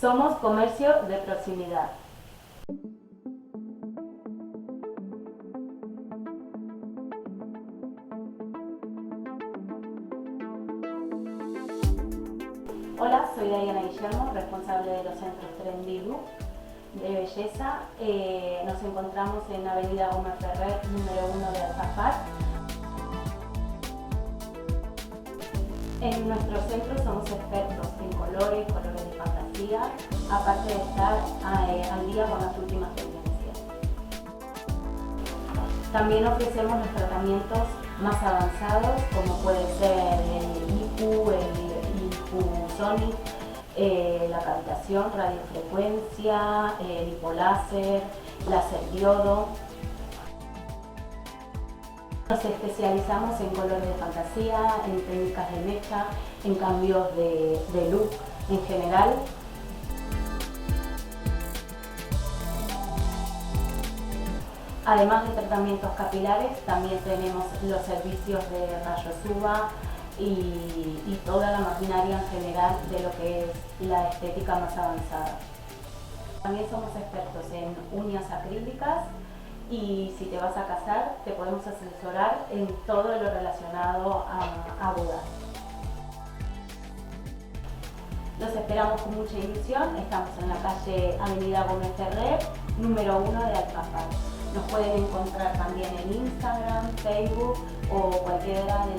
Somos comercio de proximidad. Hola, soy Diana Guillermo, responsable de los centros Trendy Look de belleza. Nos encontramos en Avenida Gómez Ferrer, número 1 de Alfafar. En nuestro centro somos expertos en colores de fantasía, aparte de estar al día con las últimas tendencias. También ofrecemos los tratamientos más avanzados, como puede ser el IPU, el IPU-Sonic, la cavitación, radiofrecuencia, lipoláser, láser diodo. Nos especializamos en colores de fantasía, en técnicas de mecha, en cambios de look en general. Además de tratamientos capilares, también tenemos los servicios de rayos UVA y toda la maquinaria en general de lo que es la estética más avanzada. También somos expertos en uñas acrílicas y si te vas a casar te podemos asesorar en todo lo relacionado a bodas. Los esperamos con mucha ilusión. Estamos en la calle Avenida Gómez Ferrer, número 1 de Alfafar. Nos pueden encontrar también en Instagram, Facebook o cualquiera de